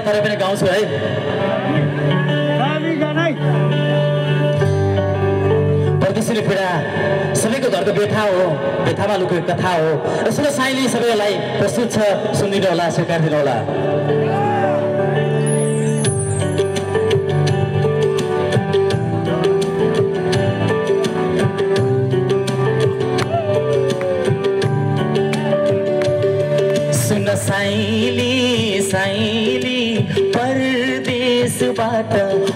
तर पनि गाउँछु है। परदेशीले पीडा सबैको घरको व्यथा हो, व्यथामा लुकेको कथा हो। र सुन साईले सबैलाई प्रस्तुत छ, सुनिदिनु होला, स्वीकारिदिनु होला। सुन साईली साईली परदेशबाट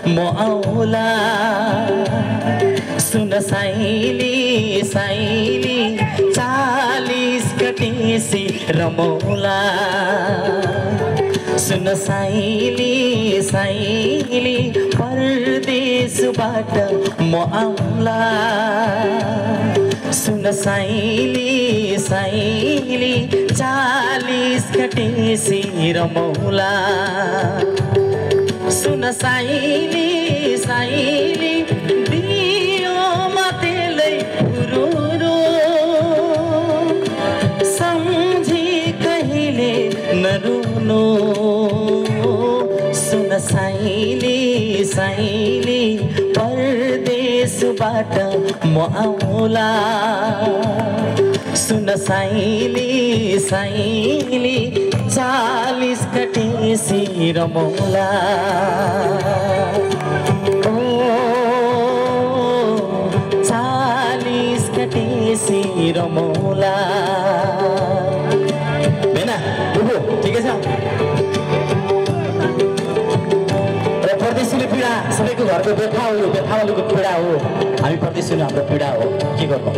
म आउला, सुन साईली साईली 40 गतेसी रमौला, सुन साईली साईली परदेशबाट म आउला, सुन साईली साईली 40 गतेसी रमौला, सुन साईली साईली दियोमा तेलै हुरुरु सम्झी कहिले नरुनु, सुन साईली साईली परदेशबाट म आउला, सुन साईली साईली 40 गतेसी रमौला। ओ 40 गतेसी रमौला। हैन बुबु ठिकै छ। र परदेशीले पीडा सबैको घरको व्यथा हो, व्यथावालुको पीडा हो। हामी परदेशीले हाम्रो पीडा हो, के गर्नु।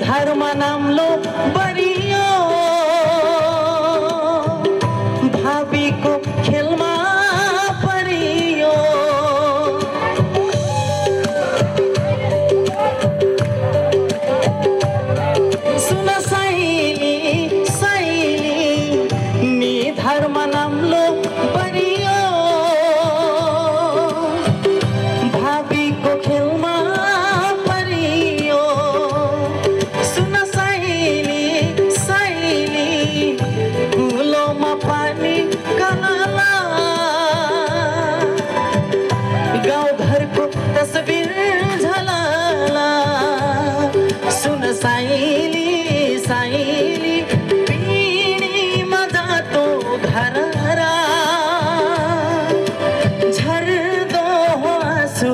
धर्म नाम्लो बरियो भावीको खेलमा परियो, सुन साईली साईली नि धर्म नाम्लो बरियो भावीको खेलमा परियो, तस्बिर झलाला, सुन साईली साईली पिँढीमा जातो घररा झर्दो आँसु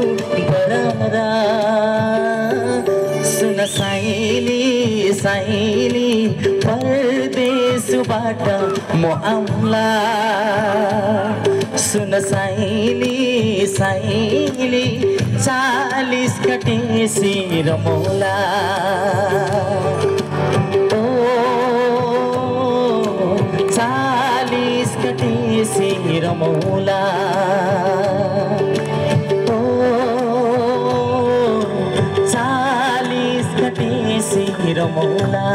बररा, सुन साईली साईली परदेशबाट म आउला, सुन साईली साईली 40 गतेसी रमौला। ओ 40 गतेसी रमौला। ओ 40 गतेसी रमौला।